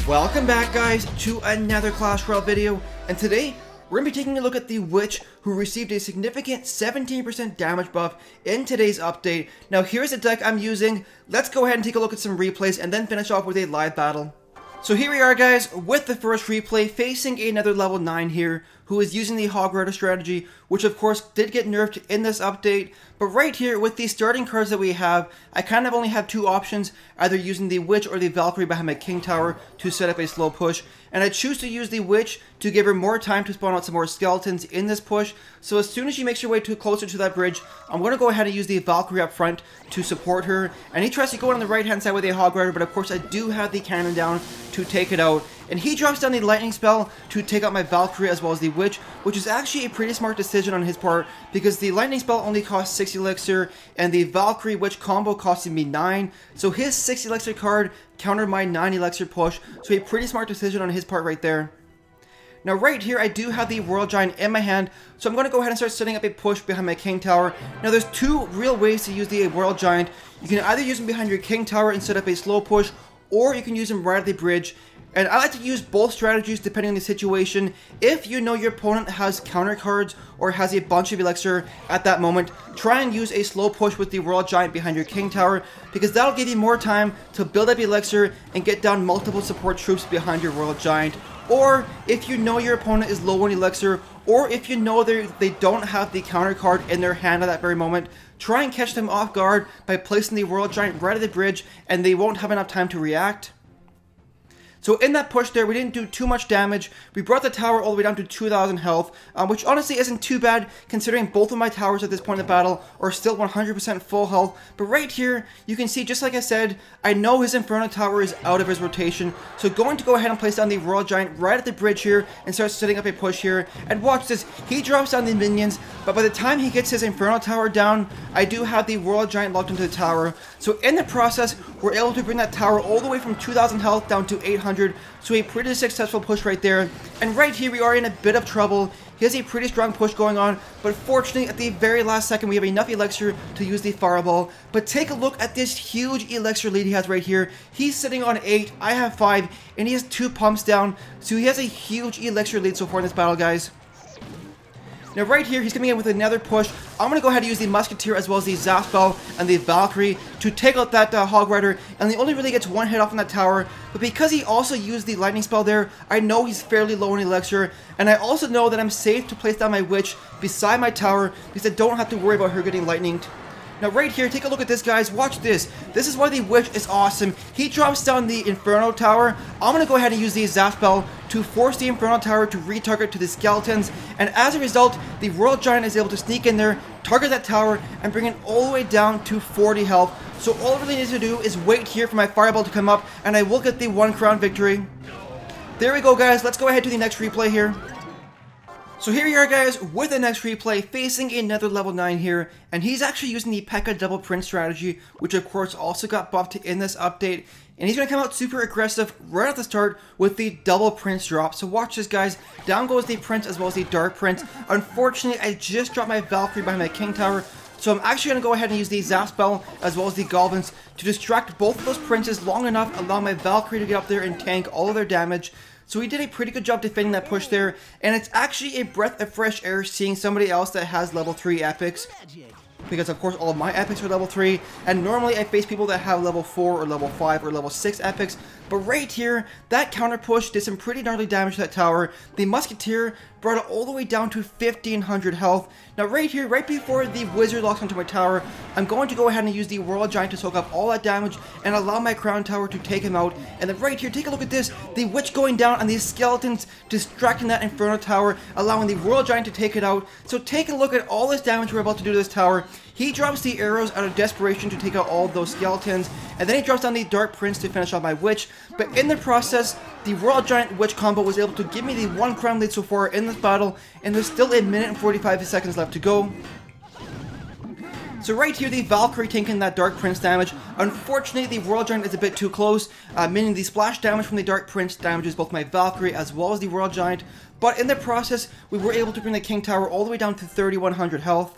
Welcome back, guys, to another Clash Royale video, and today we're going to be taking a look at the witch who received a significant 17% damage buff in today's update. Now here's the deck I'm using. Let's go ahead and take a look at some replays and then finish off with a live battle. So here we are, guys, with the first replay, facing another level 9 here, who is using the Hog Rider strategy, which of course did get nerfed in this update. But right here, with the starting cards that we have, I kind of only have two options, either using the Witch or the Valkyrie behind my King Tower to set up a slow push. And I choose to use the Witch to give her more time to spawn out some more skeletons in this push. So as soon as she makes her way closer to that bridge, I'm going to go ahead and use the Valkyrie up front to support her. And he tries to go on the right hand side with a Hog Rider, but of course I do have the cannon down to take it out. And he drops down the lightning spell to take out my Valkyrie as well as the Witch, which is actually a pretty smart decision on his part, because the lightning spell only costs 6 elixir and the Valkyrie Witch combo costed me 9. So his 6 elixir card countered my 9 elixir push, so a pretty smart decision on his part right there. Now right here, I do have the Royal Giant in my hand, so I'm going to go ahead and start setting up a push behind my King Tower. Now there's two real ways to use the Royal Giant. You can either use him behind your King Tower and set up a slow push, or you can use him right at the bridge. And I like to use both strategies depending on the situation. If you know your opponent has counter cards or has a bunch of elixir at that moment, try and use a slow push with the Royal Giant behind your King Tower, because that'll give you more time to build up elixir and get down multiple support troops behind your Royal Giant. Or if you know your opponent is low on elixir, or if you know they don't have the counter card in their hand at that very moment, try and catch them off guard by placing the Royal Giant right at the bridge, and they won't have enough time to react. So in that push there, we didn't do too much damage. We brought the tower all the way down to 2,000 health, which honestly isn't too bad considering both of my towers at this point in the battle are still 100% full health. But right here, you can see, just like I said, I know his Inferno Tower is out of his rotation, so going to go ahead and place down the Royal Giant right at the bridge here and start setting up a push here. And watch this, he drops down the minions, but by the time he gets his Inferno Tower down, I do have the Royal Giant locked into the tower. So in the process, we're able to bring that tower all the way from 2,000 health down to 800. So a pretty successful push right there. And right here we are in a bit of trouble. He has a pretty strong push going on, but fortunately at the very last second we have enough elixir to use the fireball. But take a look at this huge elixir lead he has right here. He's sitting on 8, I have 5, and he has 2 pumps down. So he has a huge elixir lead so far in this battle, guys. Now right here, he's coming in with another push. I'm going to go ahead and use the Musketeer as well as the Zap Spell and the Valkyrie to take out that Hog Rider, and he only really gets one hit off on that tower. But because he also used the Lightning Spell there, I know he's fairly low in elixir, and I also know that I'm safe to place down my Witch beside my tower because I don't have to worry about her getting lightninged. Now right here, take a look at this, guys. Watch this. This is why the Witch is awesome. He drops down the Inferno Tower. I'm going to go ahead and use the Zap Spell to force the Inferno Tower to retarget to the skeletons. And as a result, the Royal Giant is able to sneak in there, target that tower, and bring it all the way down to 40 health. So all I really need to do is wait here for my Fireball to come up, and I will get the 1 crown victory. There we go, guys. Let's go ahead to the next replay here. So here you are, guys, with the next replay, facing another level 9 here, and he's actually using the PEKKA double print strategy, which of course also got buffed in this update, and he's going to come out super aggressive right at the start with the double prince drop. So watch this, guys. Down goes the prince as well as the dark prince. Unfortunately, I just dropped my Valkyrie behind my King Tower, so I'm actually going to go ahead and use the Zap Spell as well as the Goblins to distract both of those princes long enough, allow my Valkyrie to get up there and tank all of their damage. So he did a pretty good job defending that push there, and it's actually a breath of fresh air seeing somebody else that has level 3 epics. Because of course all of my epics are level 3, and normally I face people that have level 4 or level 5 or level 6 epics. But right here, that counter push did some pretty gnarly damage to that tower. The Musketeer brought it all the way down to 1500 health. Now right here, right before the Wizard locks onto my tower, I'm going to go ahead and use the Royal Giant to soak up all that damage and allow my Crown Tower to take him out. And then right here, take a look at this, the Witch going down and these skeletons distracting that Inferno Tower, allowing the Royal Giant to take it out. So take a look at all this damage we're about to do to this tower. He drops the arrows out of desperation to take out all of those skeletons, and then he drops down the Dark Prince to finish off my Witch. But in the process, the Royal Giant Witch combo was able to give me the 1 crown lead so far in this battle, and there's still a minute and 45 seconds left to go. So right here, the Valkyrie taking that Dark Prince damage. Unfortunately, the Royal Giant is a bit too close, meaning the splash damage from the Dark Prince damages both my Valkyrie as well as the Royal Giant. But in the process, we were able to bring the King Tower all the way down to 3100 health.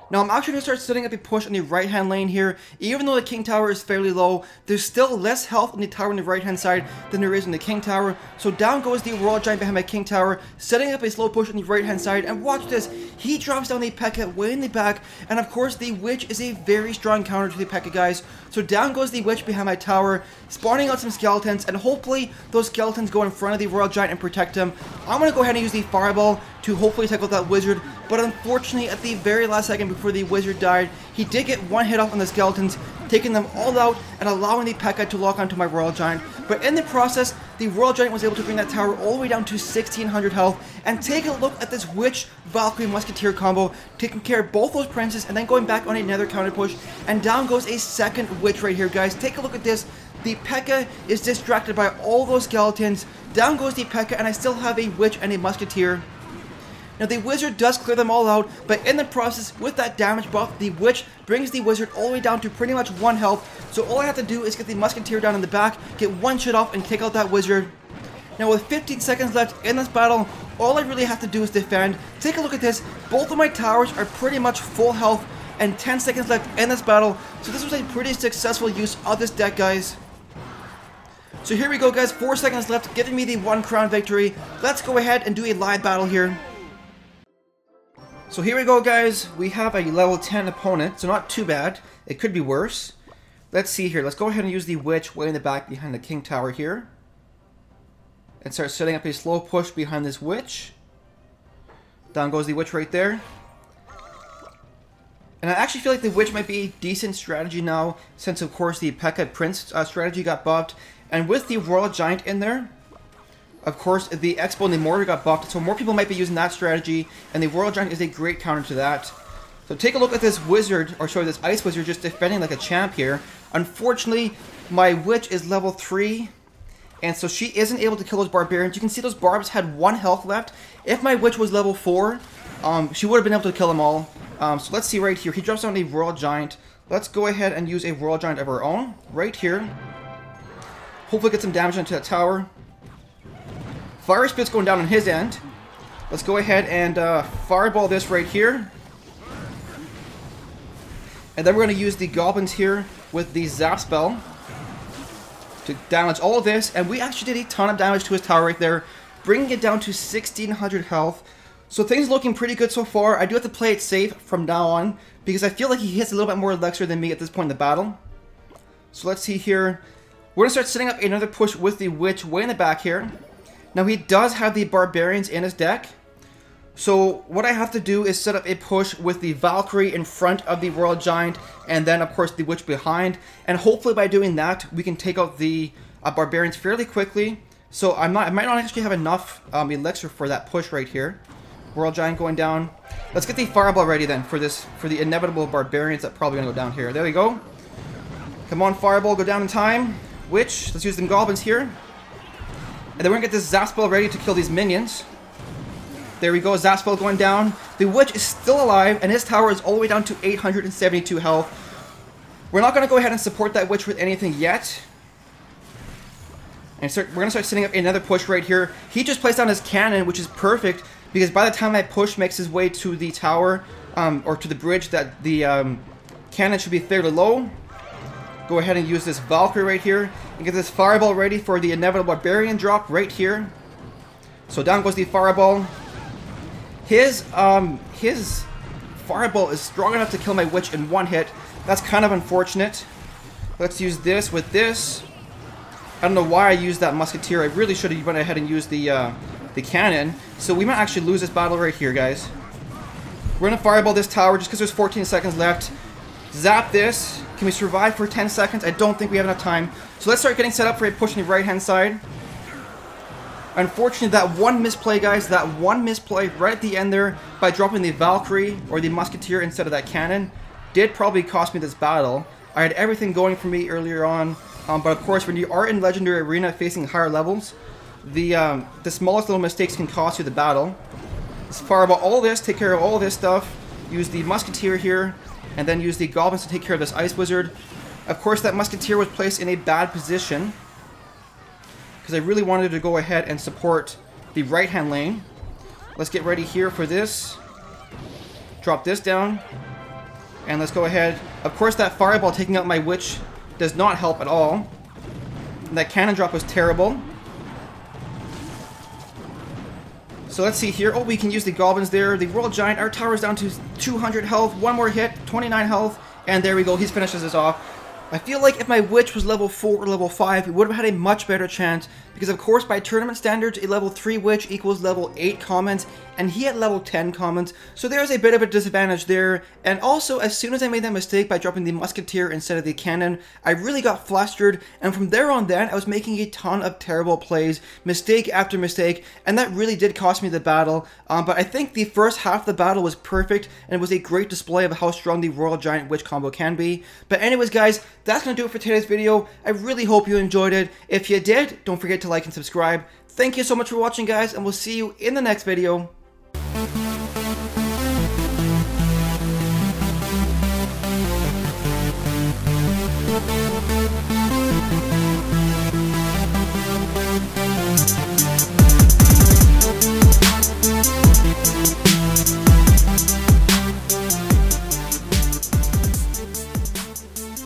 Now I'm actually going to start setting up a push on the right hand lane here. Even though the King Tower is fairly low, there's still less health in the tower on the right hand side than there is in the King Tower. So down goes the Royal Giant behind my King Tower, setting up a slow push on the right hand side. And watch this, he drops down the P.E.K.K.A way in the back. And of course the Witch is a very strong counter to the P.E.K.K.A, guys. So down goes the Witch behind my tower, spawning out some skeletons. And hopefully those skeletons go in front of the Royal Giant and protect him. I'm going to go ahead and use the Fireball to hopefully take out that Wizard. But unfortunately, at the very last second before the Wizard died, he did get one hit off on the skeletons, taking them all out and allowing the P.E.K.K.A to lock onto my Royal Giant. But in the process, the Royal Giant was able to bring that tower all the way down to 1600 health. And take a look at this Witch Valkyrie Musketeer combo, taking care of both those princes and then going back on another counter push. And down goes a second Witch right here, guys. Take a look at this. The P.E.K.K.A is distracted by all those skeletons. Down goes the P.E.K.K.A, and I still have a Witch and a Musketeer. Now the Wizard does clear them all out, but in the process, with that damage buff, the Witch brings the Wizard all the way down to pretty much 1 health. So all I have to do is get the Musketeer down in the back, get one shot off, and take out that Wizard. Now with 15 seconds left in this battle, all I really have to do is defend. Take a look at this, both of my towers are pretty much full health, and 10 seconds left in this battle. So this was a pretty successful use of this deck, guys. So here we go, guys, 4 seconds left, giving me the 1 crown victory. Let's go ahead and do a live battle here. So here we go, guys. We have a level 10 opponent, so not too bad. It could be worse. Let's see here. Let's go ahead and use the Witch way in the back behind the King Tower here. And start setting up a slow push behind this Witch. Down goes the Witch right there. And I actually feel like the Witch might be a decent strategy now, since of course the P.E.K.K.A Prince strategy got buffed. And with the Royal Giant in there, of course, the Expo and the Mortar got buffed, so more people might be using that strategy, and the Royal Giant is a great counter to that. So take a look at this Wizard, or sorry, this Ice Wizard just defending like a champ here. Unfortunately, my Witch is level 3, and so she isn't able to kill those Barbarians. You can see those Barbs had 1 health left. If my Witch was level 4, she would have been able to kill them all. So let's see right here. He drops down a Royal Giant. Let's go ahead and use a Royal Giant of our own, right here. Hopefully get some damage into that tower. Fire Spit's going down on his end. Let's go ahead and fireball this right here. And then we're going to use the Goblins here with the Zap spell to damage all of this. And we actually did a ton of damage to his tower right there, bringing it down to 1600 health. So things looking pretty good so far. I do have to play it safe from now on, because I feel like he hits a little bit more elixir than me at this point in the battle. So let's see here. We're going to start setting up another push with the Witch way in the back here. Now he does have the Barbarians in his deck, so what I have to do is set up a push with the Valkyrie in front of the Royal Giant, and then of course the Witch behind, and hopefully by doing that we can take out the Barbarians fairly quickly. So I might not actually have enough elixir for that push right here. Royal Giant going down. Let's get the Fireball ready then for the inevitable Barbarians that probably gonna go down here. There we go. Come on, Fireball, go down in time. Witch, let's use them Goblins here. And then we're going to get this Zap spell ready to kill these minions. There we go, Zap spell going down. The Witch is still alive, and his tower is all the way down to 872 health. We're not going to go ahead and support that Witch with anything yet. And we're going to start setting up another push right here. He just placed down his cannon, which is perfect, because by the time that push makes his way to the tower, or to the bridge, that the cannon should be fairly low. Go ahead and use this Valkyrie right here and get this Fireball ready for the inevitable Barbarian drop right here. So down goes the Fireball. His Fireball is strong enough to kill my Witch in 1 hit. That's kind of unfortunate. Let's use this with this. I don't know why I used that Musketeer. I really should have went ahead and used the cannon. So we might actually lose this battle right here, guys. We're going to Fireball this tower just because there's 14 seconds left. Zap this. Can we survive for 10 seconds? I don't think we have enough time. So let's start getting set up for a push on the right-hand side. Unfortunately, that one misplay, guys, that one misplay right at the end there by dropping the Valkyrie or the Musketeer instead of that cannon did probably cost me this battle. I had everything going for me earlier on, but of course, when you are in Legendary Arena facing higher levels, the smallest little mistakes can cost you the battle. Let's Fireball all this, take care of all this stuff, use the Musketeer here. and then use the goblins to take care of this ice wizard. Of course, that musketeer was placed in a bad position because I really wanted to go ahead and support the right-hand lane. Let's get ready here for this. Drop this down. And let's go ahead. Of course, that fireball taking out my witch does not help at all. And that cannon drop was terrible. So let's see here. Oh, we can use the goblins there. The Royal Giant, our tower is down to 200 health. One more hit, 29 health. And there we go. He finishes us off. I feel like if my witch was level 4 or level 5, we would have had a much better chance. Because of course, by tournament standards, a level 3 witch equals level 8 commons. And he had level 10 commons. So there's a bit of a disadvantage there. And also, as soon as I made that mistake by dropping the musketeer instead of the cannon, I really got flustered. And from there on then, I was making a ton of terrible plays. Mistake after mistake. And that really did cost me the battle. But I think the first half of the battle was perfect. And it was a great display of how strong the Royal Giant Witch combo can be. But anyways, guys, that's going to do it for today's video. I really hope you enjoyed it. If you did, don't forget to like and subscribe. Thank you so much for watching, guys, and we'll see you in the next video.